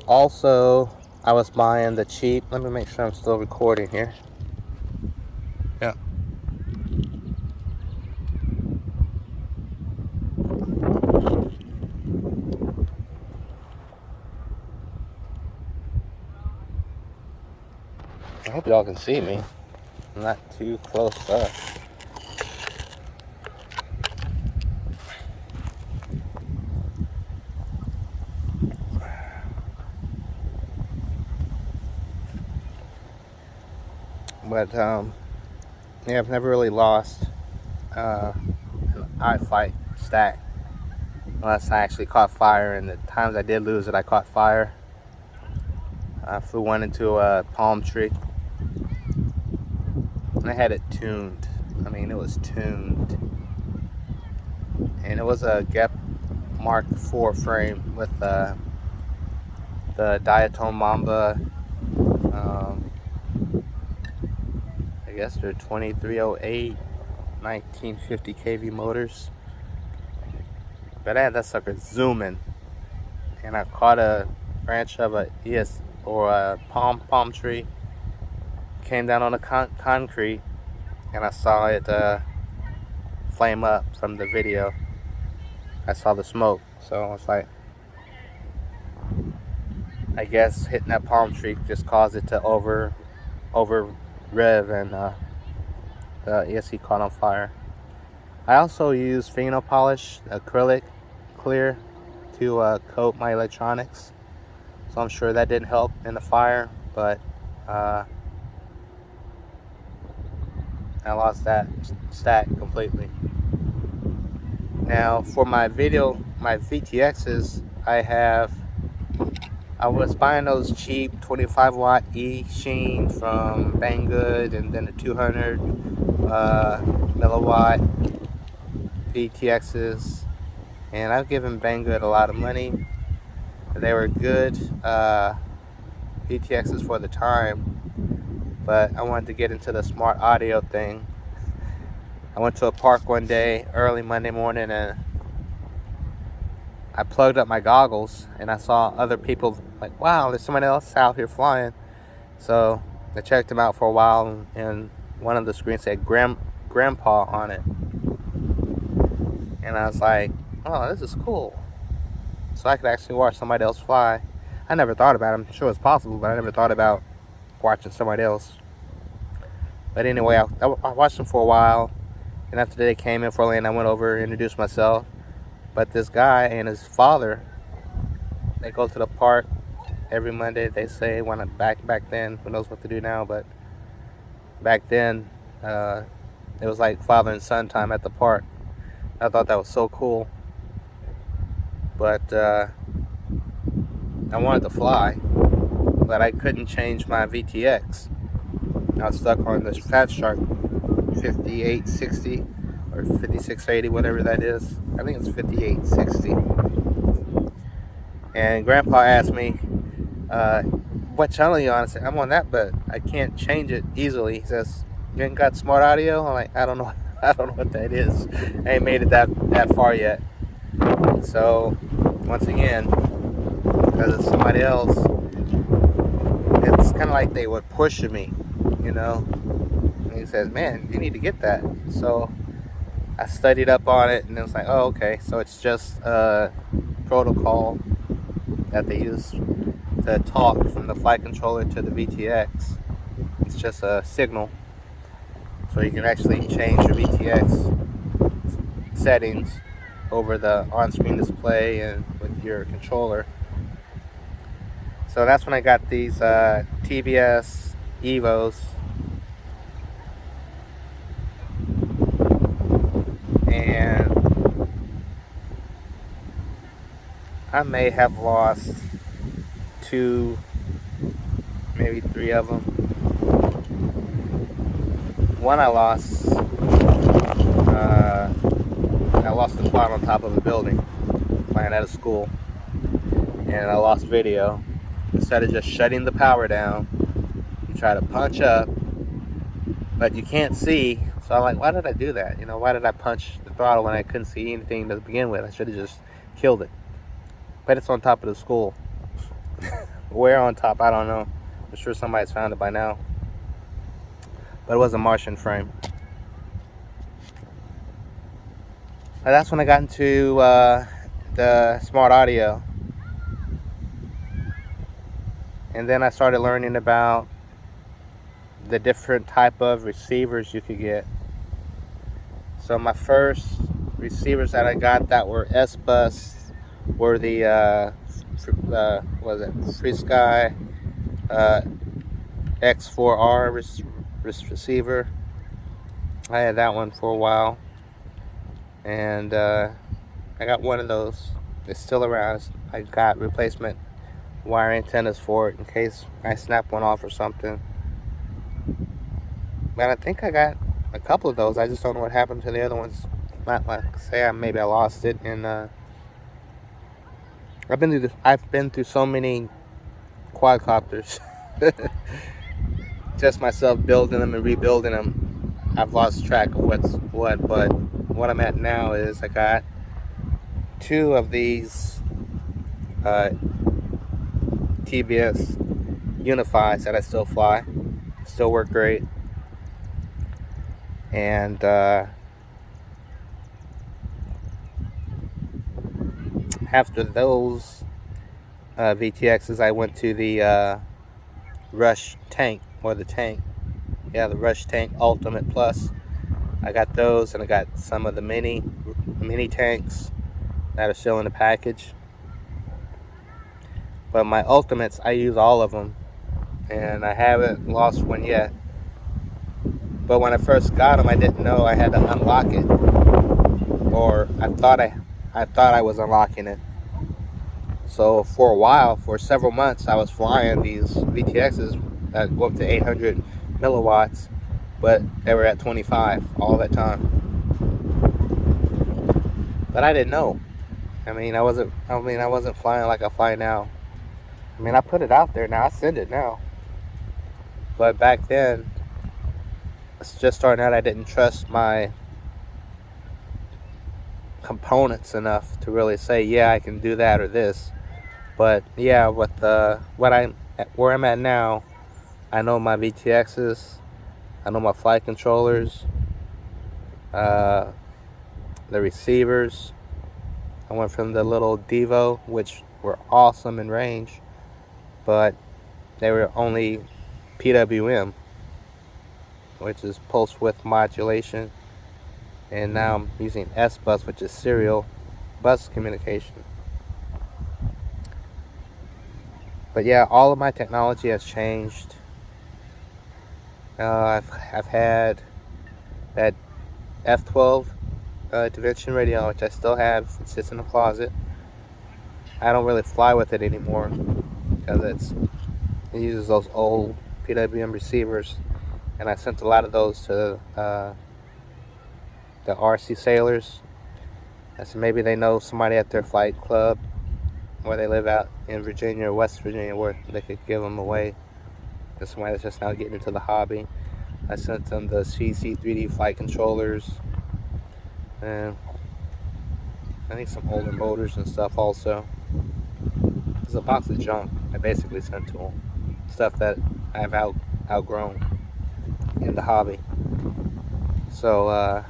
Also, I was buying the cheap. Let me make sure I'm still recording here. Yeah. I hope y'all can see me. I'm not too close up. But yeah, I've never really lost an eye fight stack unless I actually caught fire, and the times I did lose it, I caught fire. I flew one into a palm tree and I had it tuned. I mean, it was tuned, and it was a Gep Mark IV frame with the Diatone Mamba. I guess they're 2308 1950 kV motors. But I had that sucker zooming, and I caught a branch of a palm tree, came down on the concrete, and I saw it flame up from the video. I saw the smoke, so I was like, I guess hitting that palm tree just caused it to over rev, and the ESC caught on fire. I also use fingernail polish, acrylic clear, to coat my electronics, so I'm sure that didn't help in the fire, but I lost that stack completely. Now for my VTXs, I was buying those cheap 25 watt E-Sheen from Banggood, and then the 200 milliwatt VTXs, and I've given Banggood a lot of money. They were good VTXs for the time, but I wanted to get into the smart audio thing. I went to a park one day early Monday morning, and I plugged up my goggles, and I saw other people like, wow, there's somebody else out here flying. So I checked them out for a while, and one of the screens said Grandpa on it, and I was like, oh, this is cool. So I could actually watch somebody else fly. I never thought about it. I'm sure it's possible, but I never thought about watching somebody else. But anyway, I watched them for a while, and after they came in for a land, I went over and introduced myself. But this guy and his father, they go to the park every Monday. They say, when back then, who knows what to do now, but back then it was like father and son time at the park. I thought that was so cool, but I wanted to fly, but I couldn't change my VTX. I was stuck on this Fat Shark 5860 or 5680, whatever that is. I think it's 5860. And Grandpa asked me, what channel are you on? I said, I'm on that, but I can't change it easily. He says, you ain't got smart audio? I'm like, I don't know what that is. I ain't made it that far yet. So once again, because it's somebody else, it's kind of like they were pushing me, you know. And he says, man, you need to get that. So I studied up on it, and it was like, oh, okay, so it's just a protocol that they use to talk from the flight controller to the VTX. It's just a signal, so you can actually change your VTX settings over the on-screen display and with your controller. So that's when I got these TBS Evos. And I may have lost 2, maybe 3 of them. One I lost the plot on top of a building, flying out of school, and I lost video. Instead of just shutting the power down, you try to punch up, but you can't see. So I'm like, why did I do that? You know, why did I punch the throttle when I couldn't see anything to begin with? I should have just killed it. But it's on top of the school. Where on top, I don't know. I'm sure somebody's found it by now. But it was a Martian frame. But that's when I got into the smart audio. And then I started learning about the different type of receivers you could get. So my first receivers that I got that were S-Bus were the Free Sky X4R receiver. I had that one for a while, and I got one of those. It's still around. I got replacement wire antennas for it in case I snap one off or something. But I think I got a couple of those. I just don't know what happened to the other ones. Not like say maybe I lost it. And I've been through so many quadcopters. Just myself building them and rebuilding them. I've lost track of what's what. But what I'm at now is I got 2 of these TBS Unifies that I still fly. Still work great. And after those VTXs, I went to the Rush Tank, or the Tank. Yeah, the Rush Tank Ultimate Plus. I got those, and I got some of the mini tanks that are still in the package. But my Ultimates, I use all of them, and I haven't lost one yet. But when I first got them, I didn't know I had to unlock it, or I thought I was unlocking it. So for a while, for several months, I was flying these VTXs that go up to 800 milliwatts, but they were at 25 all that time. But I didn't know. I wasn't flying like I fly now. I put it out there now. I send it now. But back then, it's just starting out. I didn't trust my components enough to really say, yeah, I can do that or this. But yeah, with where I'm at now, I know my VTXs, I know my flight controllers, the receivers. I went from the little Devo, which were awesome in range, but they were only PWM, which is pulse width modulation, and now I'm using S-Bus, which is serial bus communication. But yeah, all of my technology has changed. I've had that F12 DaVinci radio, which I still have. It sits in the closet. I don't really fly with it anymore because it uses those old PWM receivers, and I sent a lot of those to the RC sailors. I said maybe they know somebody at their flight club where they live out in Virginia or West Virginia where they could give them away. There's somebody that's just now getting into the hobby. I sent them the CC3D flight controllers, and I think some older motors and stuff also. There's a box of junk I basically sent to them. Stuff that I've outgrown in the hobby. So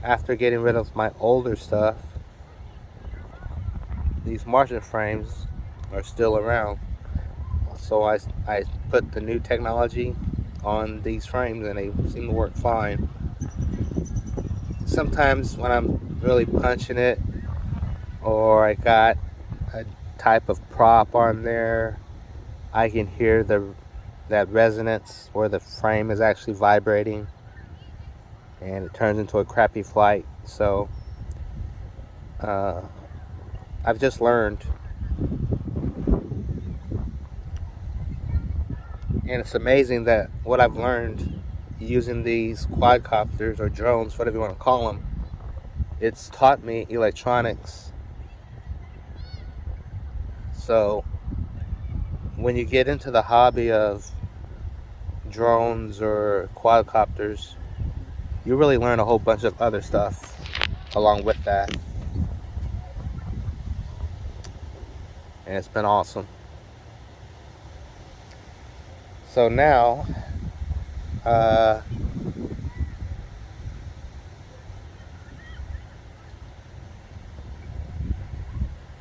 after getting rid of my older stuff, these Martian frames are still around. So I put the new technology on these frames, and they seem to work fine. Sometimes when I'm really punching it, or I got a type of prop on there, I can hear that resonance where the frame is actually vibrating, and it turns into a crappy flight. So I've just learned, and it's amazing that what I've learned using these quadcopters or drones, whatever you want to call them, it's taught me electronics. So when you get into the hobby of drones or quadcopters, you really learn a whole bunch of other stuff along with that. And it's been awesome. So now,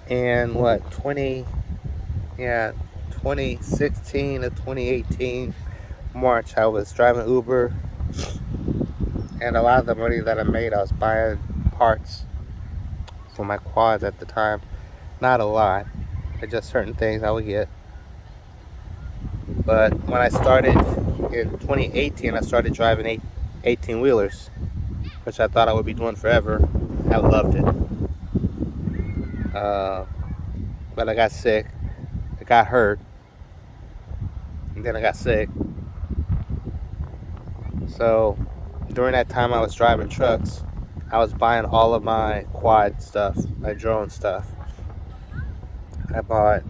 in what, 2016 to 2018 March, I was driving Uber, and a lot of the money that I made, I was buying parts for my quads at the time. Not a lot, but just certain things I would get. But when I started in 2018, I started driving 18-wheelers, which I thought I would be doing forever. I loved it. But I got sick, I got hurt, and then I got sick. So during that time I was driving trucks, I was buying all of my quad stuff, my drone stuff. I bought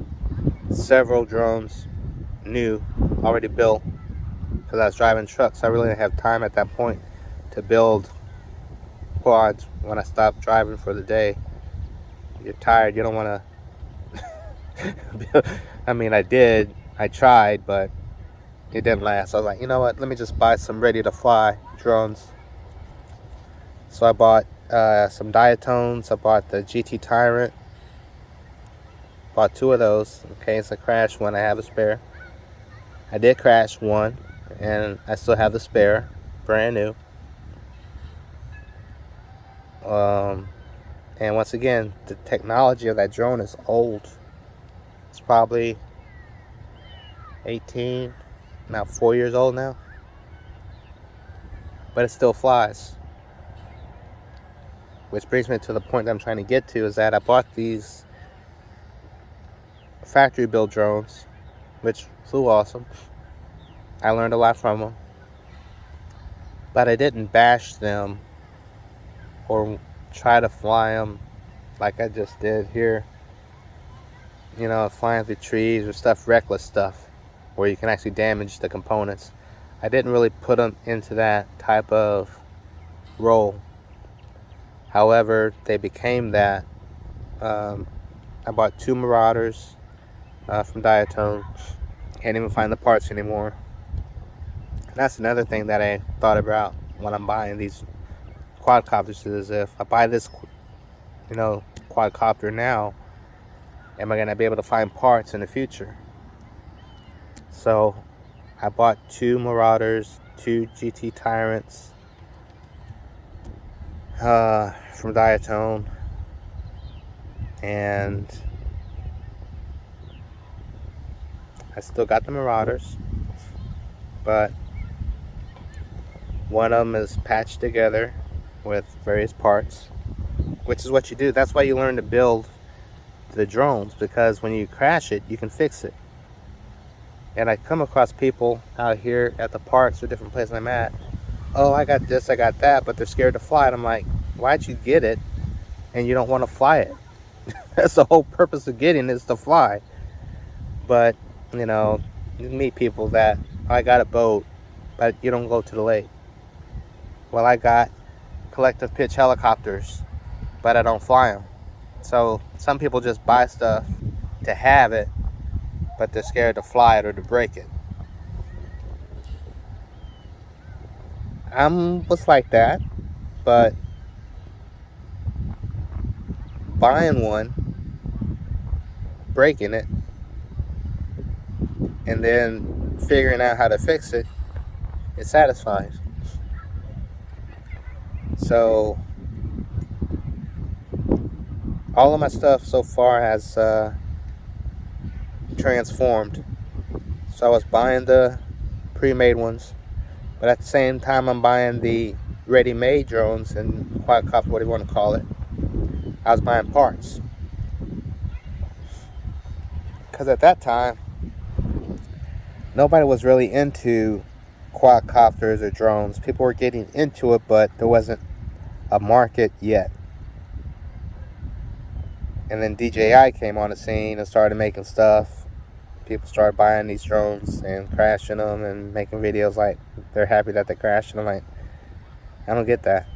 several drones, new, already built, because I was driving trucks. I really didn't have time at that point to build quads. When I stopped driving for the day, you're tired, you don't want to I mean, I tried, but it didn't last. I was like, you know what, let me just buy some ready to fly drones. So I bought some diatones. I bought the GT Tyrant, bought 2 of those in case I crash one. I have a spare. I did crash one, and I still have the spare, brand new. And once again, the technology of that drone is old. It's probably 18, now 4 years old now, but it still flies. Which brings me to the point that I'm trying to get to, is that I bought these factory built drones, which flew awesome. I learned a lot from them, but I didn't bash them or try to fly them like I just did here. You know, flying through trees or stuff, reckless stuff, where you can actually damage the components. I didn't really put them into that type of role. However, they became that. I bought 2 Marauders from Diatone. Can't even find the parts anymore. And that's another thing that I thought about when I'm buying these quadcopters, is if I buy this, quadcopter now, am I going to be able to find parts in the future? So I bought 2 Marauders, 2 GT Tyrants from Diatone, and I still got the Marauders, but one of them is patched together with various parts, which is what you do. That's why you learn to build the drones, because when you crash it, you can fix it. And I come across people out here at the parks or different places I'm at, oh, I got this, I got that, but they're scared to fly it. I'm like, why'd you get it and you don't want to fly it? That's the whole purpose of getting it, is to fly. But you meet people that, I got a boat, but you don't go to the lake. Well, I got collective pitch helicopters, but I don't fly them. So some people just buy stuff to have it, but they're scared to fly it or to break it. I was like that, but buying one, breaking it, and then figuring out how to fix it, it satisfies. So all of my stuff so far has transformed. So I was buying the pre-made ones, but at the same time I'm buying the ready-made drones and quadcopter, whatever you want to call it. I was buying parts, because at that time nobody was really into quadcopters or drones. People were getting into it, but there wasn't a market yet. And then DJI came on the scene and started making stuff. People started buying these drones and crashing them and making videos like they're happy that they crashed. And I'm like, I don't get that.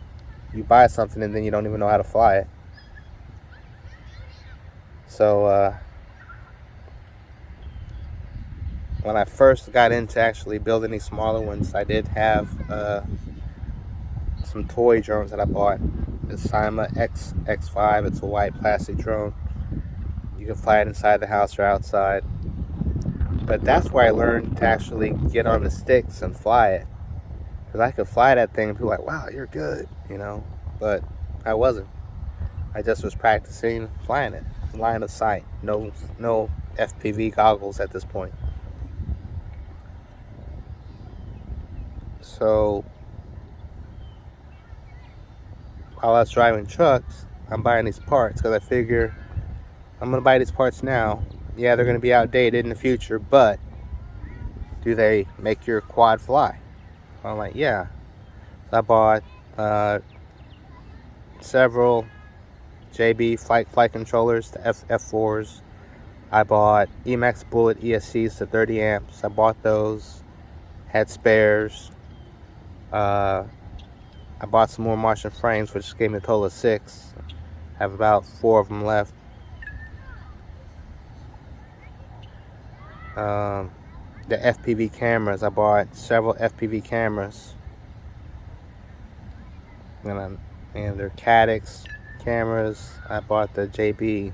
You buy something and then you don't even know how to fly it. So when I first got into actually building these smaller ones, I did have some toy drones that I bought. The Sima X5. It's a white plastic drone. You can fly it inside the house or outside. But that's where I learned to actually get on the sticks and fly it. Because I could fly that thing and people were like, wow, you're good, you know. But I wasn't. I just was practicing flying it. Line of sight. No FPV goggles at this point. So while I was driving trucks, I'm buying these parts because I figure I'm going to buy these parts now. Yeah, they're going to be outdated in the future, but do they make your quad fly? I'm like, yeah. So I bought several JB flight controllers, the F4s. I bought Emax Bullet ESCs to 30 amps. I bought those. Had spares. I bought some more Martian frames, which gave me a total of 6. I have about 4 of them left. The FPV cameras, I bought several FPV cameras. And they're Cadix cameras. I bought the JB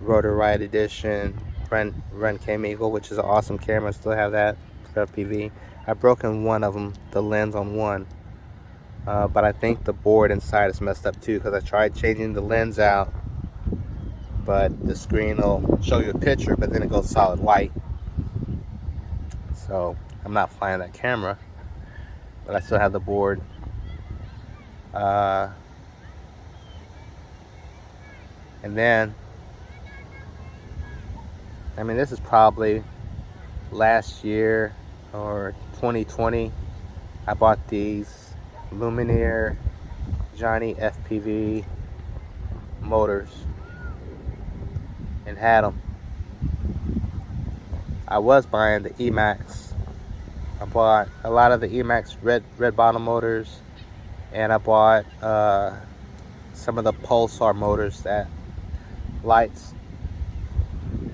Rotor Ride Edition Ren Cam Eagle, which is an awesome camera. I still have that for FPV. I've broken one of them, the lens on one. But I think the board inside is messed up too, because I tried changing the lens out, but the screen will show you a picture, but then it goes solid white. So I'm not flying that camera, but I still have the board. And then, I mean, this is probably last year or 2020. I bought these Lumineer Johnny FPV motors and had them. I was buying the Emax. I bought a lot of the Emax red bottom motors, and I bought some of the Pulsar motors that lights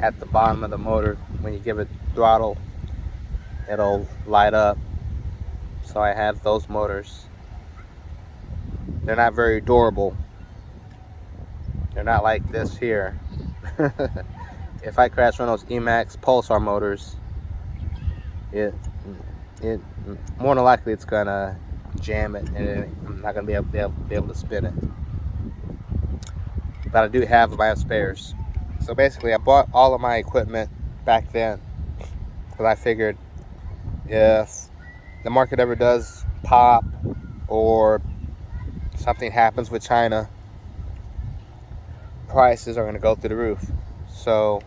at the bottom of the motor. When you give it throttle, it'll light up. So I have those motors. They're not very durable. They're not like this here. If I crash one of those Emax Pulsar motors, it more than likely it's gonna jam it, and I'm not gonna be able to spin it. But I do have my spares. So basically, I bought all of my equipment back then because I figured if the market ever does pop or something happens with China, prices are going to go through the roof. So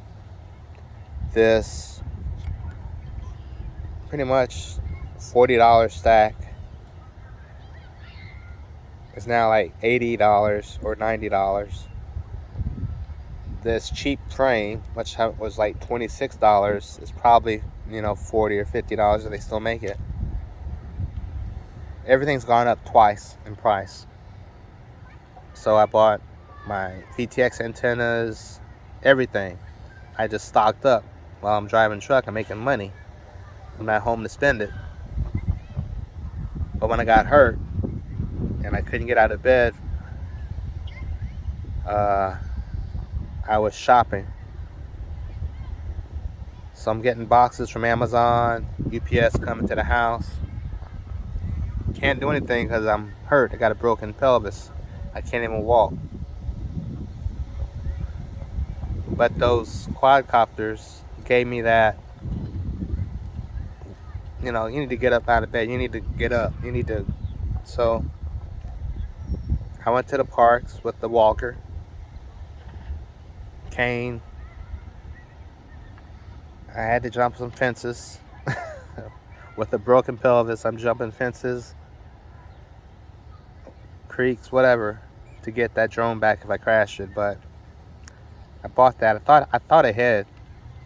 this pretty much $40 stack is now like $80 or $90. This cheap frame, which was like $26, is probably, you know, $40 or $50 if they still make it. Everything's gone up twice in price. So I bought my VTX antennas, everything. I just stocked up while I'm driving truck. I'm making money. I'm not home to spend it. But when I got hurt and I couldn't get out of bed, I was shopping. So I'm getting boxes from Amazon, UPS coming to the house. Can't do anything because I'm hurt. I got a broken pelvis. I can't even walk. But those quadcopters gave me that, you know, you need to get up out of bed. You need to get up. You need to. So I went to the parks with the walker, cane. I had to jump some fences. With a broken pelvis, I'm jumping fences, creeks, whatever, to get that drone back if I crashed it. But I bought that. I thought ahead,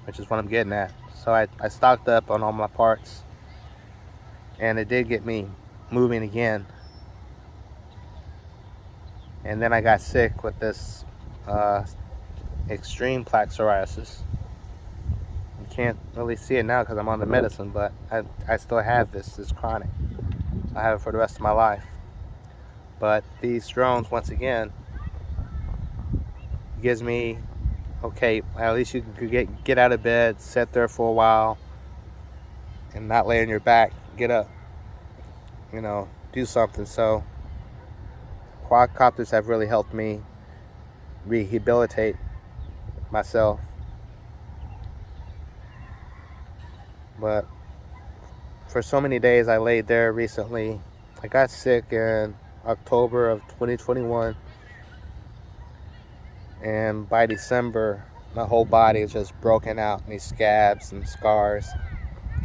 which is what I'm getting at. So I stocked up on all my parts, and it did get me moving again. And then I got sick with this extreme plaque psoriasis. can't really see it now because I'm on the medicine, but I still have this. It's chronic. I have it for the rest of my life. But these drones, once again, gives me, okay, at least you can get out of bed, sit there for a while, and not lay on your back. Get up, you know, do something. So quadcopters have really helped me rehabilitate myself. But for so many days I laid there recently. I got sick in October of 2021, and by December my whole body is just broken out in these scabs and scars.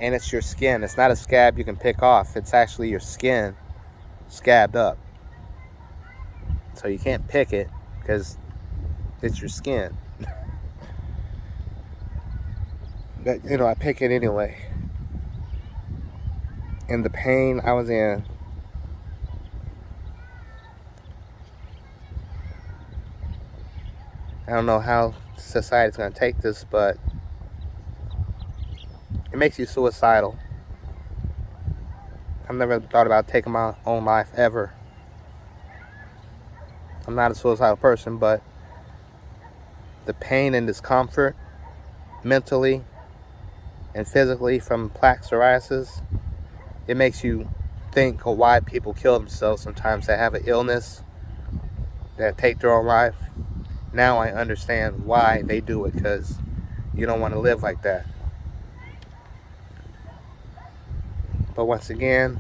And it's your skin. It's not a scab you can pick off. It's actually your skin scabbed up. So you can't pick it because it's your skin. But, you know, I pick it anyway. And the pain I was in, I don't know how society's going to take this, but it makes you suicidal. I've never thought about taking my own life ever. I'm not a suicidal person, but the pain and discomfort mentally and physically from plaque psoriasis, it makes you think of why people kill themselves sometimes. They have an illness, that take their own life. Now I understand why they do it, because you don't want to live like that. But once again,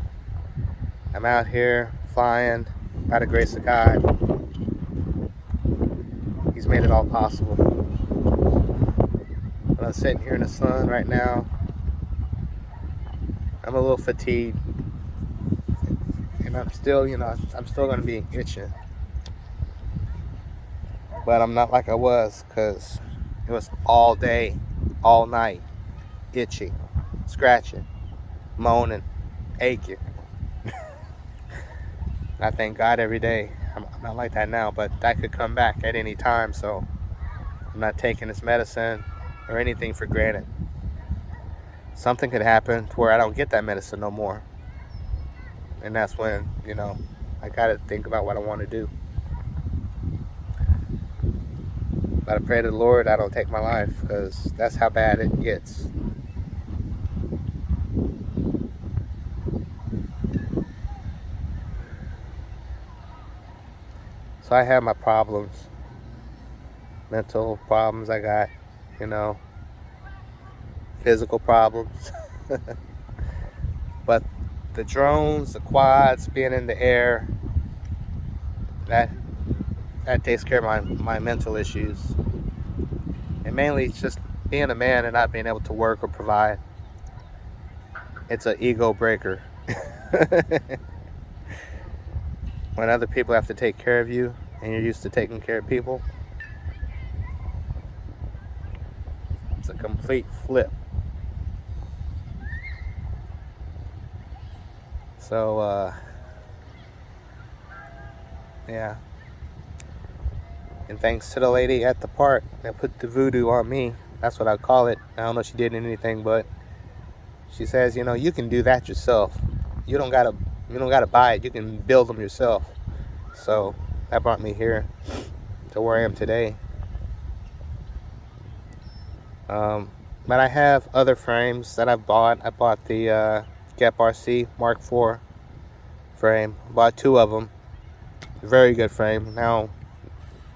I'm out here flying by the grace of God. He's made it all possible. But I'm sitting here in the sun right now. I'm a little fatigued. And I'm still, you know, I'm still going to be itching. But I'm not like I was, because it was all day, all night, itching, scratching, moaning, aching. I thank God every day. I'm not like that now, but that could come back at any time, so I'm not taking this medicine or anything for granted. Something could happen to where I don't get that medicine no more. And that's when, you know, I gotta think about what I want to do. But I pray to the Lord I don't take my life, because that's how bad it gets. So I have my problems, mental problems I got, you know, physical problems. But the drones, the quads, being in the air, that takes care of my mental issues. And mainly it's just being a man and not being able to work or provide. It's an ego breaker. When other people have to take care of you and you're used to taking care of people, it's a complete flip. So, yeah. And thanks to the lady at the park that put the voodoo on me. That's what I call it. I don't know if she did anything, but she says, you know, you can do that yourself. You don't gotta buy it. You can build them yourself. So that brought me here to where I am today. But I have other frames that I've bought. I bought the QUADCOPTER Mark IV frame. Bought 2 of them. Very good frame. Now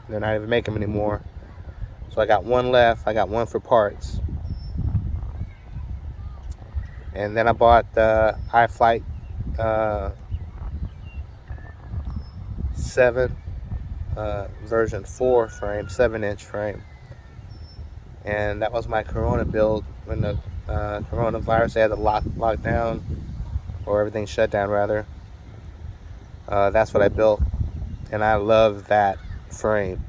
they're not even making them anymore. So I got 1 left. I got 1 for parts. And then I bought the iFlight 7 version 4 frame, 7-inch frame. And that was my Corona build when the coronavirus had to lock down, or everything shut down rather. That's what I built, and I love that frame.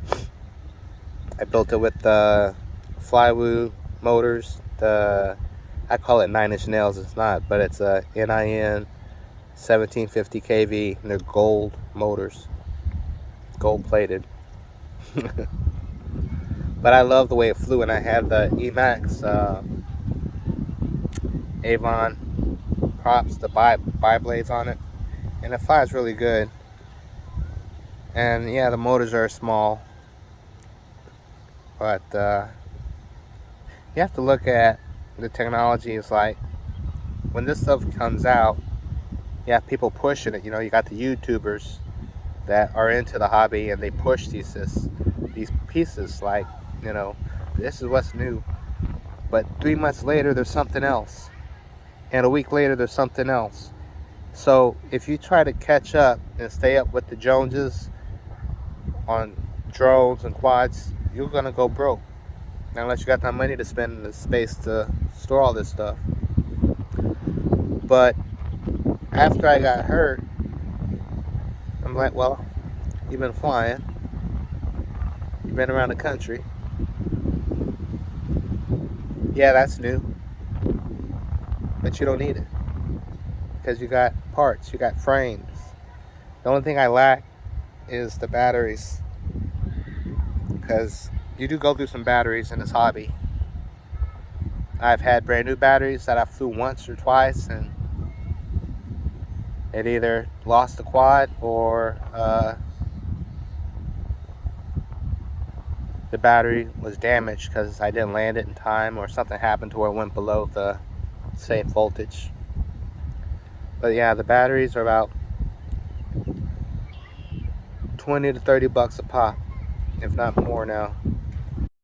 I built it with the Flywoo motors. I call it 9-inch nails. It's not, but it's a NIN 1750 kV, and they're gold motors, gold plated. But I love the way it flew, and I had the Emax Avon props, the bi blades on it, and it flies really good. And yeah, the motors are small, but you have to look at the technology. Is like when this stuff comes out, you have people pushing it. You know, you got the YouTubers that are into the hobby, and they push these pieces like, you know, this is what's new. But 3 months later, there's something else, and a week later, there's something else. So if you try to catch up and stay up with the Joneses on drones and quads, you're gonna go broke, unless you got that money to spend in the space to store all this stuff. But after I got hurt, I'm like, well, you've been flying, you've been around the country. Yeah, that's new, but you don't need it because you got parts, you got frames. The only thing I lack is the batteries, because you do go through some batteries in this hobby. I've had brand new batteries that I flew once or twice, and it either lost the quad or the battery was damaged because I didn't land it in time, or something happened to where it went below the safe voltage. But yeah, the batteries are about 20 to 30 bucks a pop, if not more now.